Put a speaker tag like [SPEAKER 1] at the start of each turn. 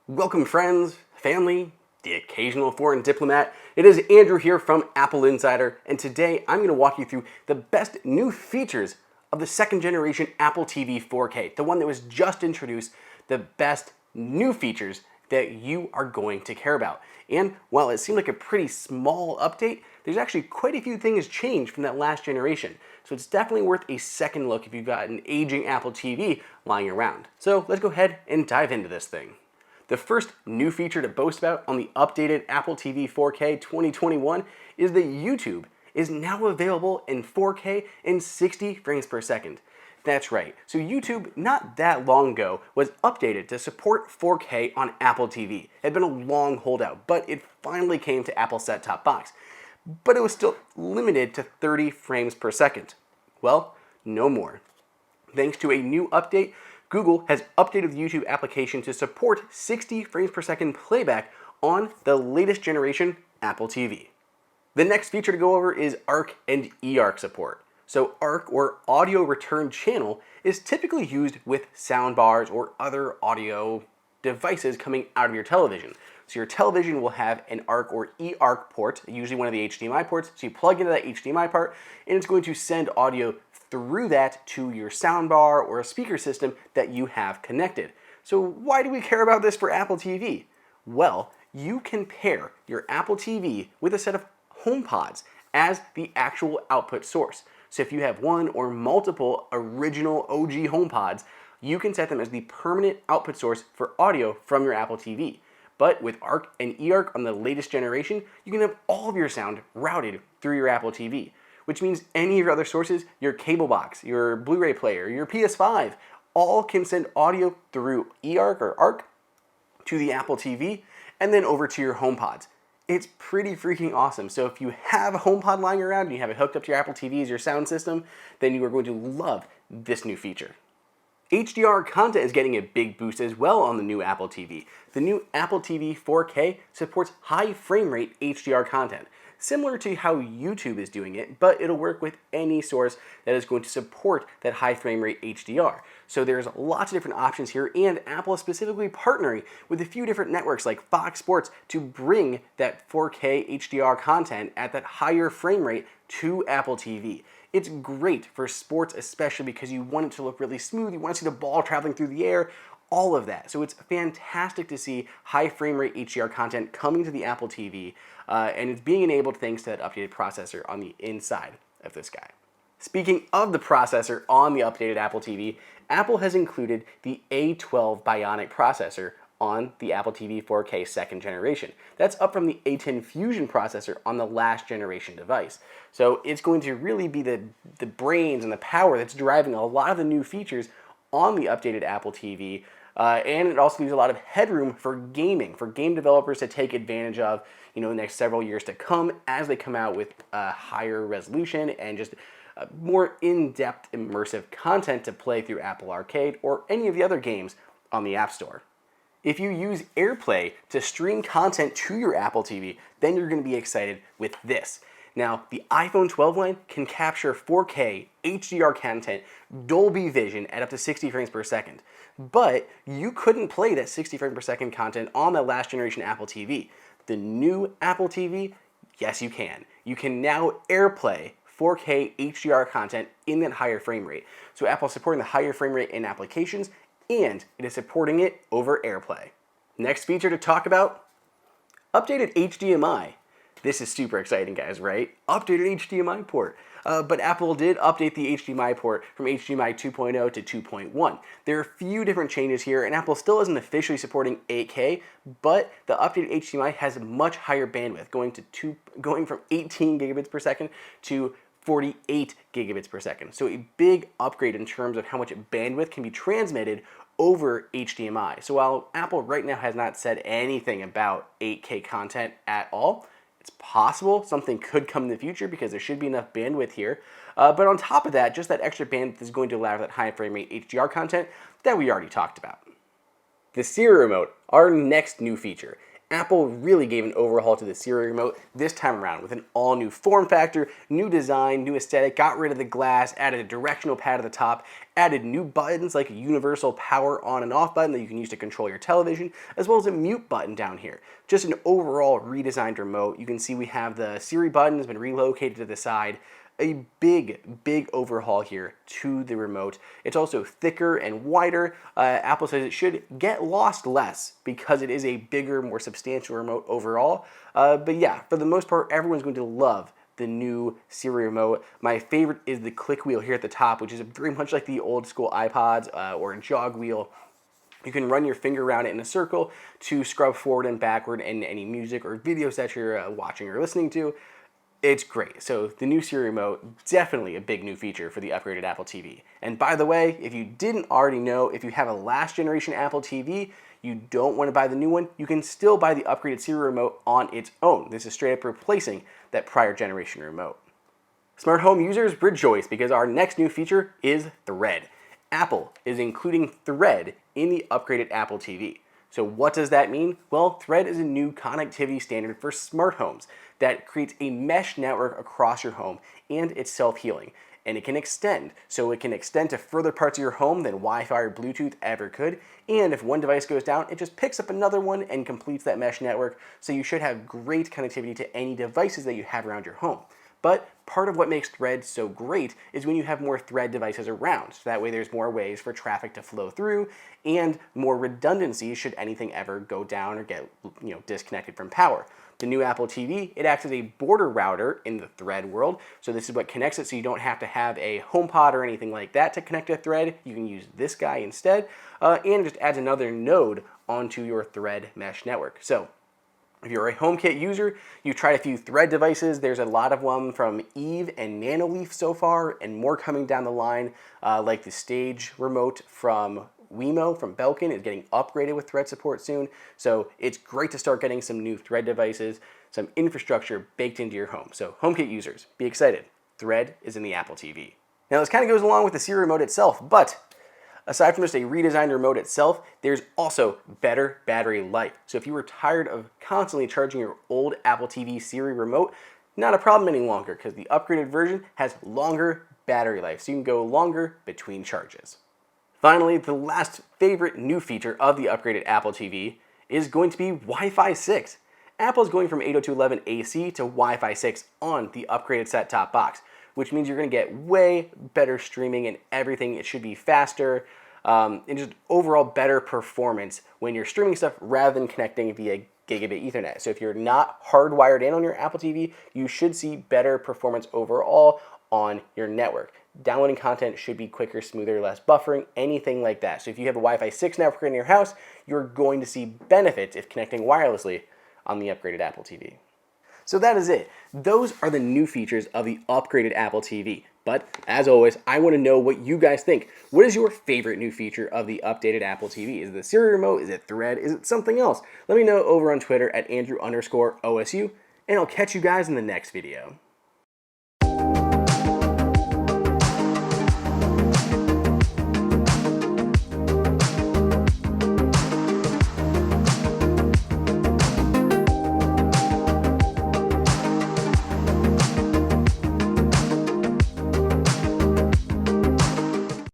[SPEAKER 1] Welcome friends, family, the occasional foreign diplomat. It is Andrew here from AppleInsider, and today I'm going to walk you through the best new features of the second generation Apple TV 4K, the one that was just introduced, the best new features that you are going to care about. And while it seemed like a pretty small update, there's actually quite a few things changed from that last generation. So it's definitely worth a second look if you've got an aging Apple TV lying around. So let's go ahead and dive into this thing. The first new feature to boast about on the updated Apple TV 4K 2021 is that YouTube is now available in 4K and 60 frames per second. That's right, so YouTube not that long ago was updated to support 4K on Apple TV. It had been a long holdout, but it finally came to Apple set-top box. But it was still limited to 30 frames per second. Well, no more. Thanks to a new update, Google has updated the YouTube application to support 60 frames per second playback on the latest generation Apple TV. The next feature to go over is ARC and eARC support. So ARC, or Audio Return Channel, is typically used with soundbars or other audio devices coming out of your television. So your television will have an ARC or eARC port, usually one of the HDMI ports. So you plug into that HDMI part, and it's going to send audio through that to your soundbar or a speaker system that you have connected. So why do we care about this for Apple TV? Well, you can pair your Apple TV with a set of HomePods as the actual output source. So if you have one or multiple original OG HomePods, you can set them as the permanent output source for audio from your Apple TV. But with ARC and eARC on the latest generation, you can have all of your sound routed through your Apple TV, which means any of your other sources, your cable box, your Blu-ray player, your PS5, all can send audio through eARC or ARC to the Apple TV and then over to your HomePods. It's pretty freaking awesome. So if you have a HomePod lying around and you have it hooked up to your Apple TV as your sound system, then you are going to love this new feature. HDR content is getting a big boost as well on the new Apple TV. The new Apple TV 4K supports high frame rate HDR content, similar to how YouTube is doing it, but it'll work with any source that is going to support that high frame rate HDR. So there's lots of different options here, and Apple is specifically partnering with a few different networks like Fox Sports to bring that 4K HDR content at that higher frame rate to Apple TV. It's great for sports, especially because you want it to look really smooth, you want to see the ball traveling through the air, all of that. So it's fantastic to see high frame rate HDR content coming to the Apple TV, and it's being enabled thanks to that updated processor on the inside of this guy. Speaking of the processor on the updated Apple TV, Apple has included the A12 Bionic processor on the Apple TV 4K second generation. That's up from the A10 Fusion processor on the last generation device. So it's going to really be the brains and the power that's driving a lot of the new features on the updated Apple TV. And it also leaves a lot of headroom for gaming, for game developers to take advantage of, the next several years to come as they come out with higher resolution and just more in-depth immersive content to play through Apple Arcade or any of the other games on the App Store. If you use AirPlay to stream content to your Apple TV, then you're going to be excited with this. Now, the iPhone 12 line can capture 4K HDR content, Dolby Vision at up to 60 frames per second. But you couldn't play that 60 frames per second content on the last generation Apple TV. The new Apple TV, yes you can. You can now AirPlay 4K HDR content in that higher frame rate. So Apple's supporting the higher frame rate in applications, and it is supporting it over AirPlay. Next feature to talk about, updated HDMI. This is super exciting, guys, right? Updated HDMI port. But Apple did update the HDMI port from HDMI 2.0 to 2.1. There are a few different changes here, and Apple still isn't officially supporting 8K, but the updated HDMI has much higher bandwidth, going from 18 gigabits per second to 48 gigabits per second. So a big upgrade in terms of how much bandwidth can be transmitted over HDMI. So while Apple right now has not said anything about 8K content at all, it's possible something could come in the future because there should be enough bandwidth here. But on top of that, just that extra bandwidth is going to allow for that high frame rate HDR content that we already talked about. The Siri Remote, our next new feature. Apple really gave an overhaul to the Siri Remote this time around with an all-new form factor, new design, new aesthetic, got rid of the glass, added a directional pad at the top, added new buttons like a universal power on and off button that you can use to control your television, as well as a mute button down here. Just an overall redesigned remote. You can see we have the Siri button has been relocated to the side. A big overhaul here to the remote. It's also thicker and wider. Apple says it should get lost less because it is a bigger, more substantial remote overall. But yeah, for the most part, everyone's going to love the new Siri Remote. My favorite is the click wheel here at the top, which is very much like the old school iPods or a jog wheel. You can run your finger around it in a circle to scrub forward and backward in any music or videos that you're watching or listening to. It's great. So the new Siri Remote, definitely a big new feature for the upgraded Apple TV. And by the way, if you didn't already know, if you have a last generation Apple TV, you don't want to buy the new one, you can still buy the upgraded Siri Remote on its own. This is straight up replacing that prior generation remote. Smart home users, rejoice because our next new feature is Thread. Apple is including Thread in the upgraded Apple TV. So what does that mean? Well, Thread is a new connectivity standard for smart homes that creates a mesh network across your home, and it's self-healing. And it can extend. So it can extend to further parts of your home than Wi-Fi or Bluetooth ever could. And if one device goes down, it just picks up another one and completes that mesh network. So you should have great connectivity to any devices that you have around your home. But part of what makes Thread so great is when you have more Thread devices around. So that way there's more ways for traffic to flow through and more redundancy should anything ever go down or get disconnected from power. The new Apple TV, it acts as a border router in the Thread world. So this is what connects it so you don't have to have a HomePod or anything like that to connect to Thread. You can use this guy instead. And it just adds another node onto your Thread mesh network. So if you're a HomeKit user, you've tried a few Thread devices. There's a lot of them from Eve and Nanoleaf so far, and more coming down the line, like the Stage remote from Wemo from Belkin is getting upgraded with Thread support soon. So it's great to start getting some new Thread devices, some infrastructure baked into your home. So HomeKit users, be excited. Thread is in the Apple TV. Now this kind of goes along with the Siri Remote itself, but aside from just a redesigned remote itself, there's also better battery life. So if you were tired of constantly charging your old Apple TV Siri Remote, not a problem any longer because the upgraded version has longer battery life, so you can go longer between charges. Finally, the last favorite new feature of the upgraded Apple TV is going to be Wi-Fi 6. Apple is going from 802.11ac to Wi-Fi 6 on the upgraded set-top box, which means you're going to get way better streaming and everything. It should be faster and just overall better performance when you're streaming stuff rather than connecting via gigabit Ethernet. So if you're not hardwired in on your Apple TV, you should see better performance overall on your network. Downloading content should be quicker, smoother, less buffering, anything like that. So if you have a Wi-Fi 6 network in your house, you're going to see benefits if connecting wirelessly on the upgraded Apple TV. So that is it. Those are the new features of the upgraded Apple TV. But as always, I want to know what you guys think. What is your favorite new feature of the updated Apple TV? Is it the Siri Remote? Is it Thread? Is it something else? Let me know over on Twitter at Andrew_OSU, and I'll catch you guys in the next video.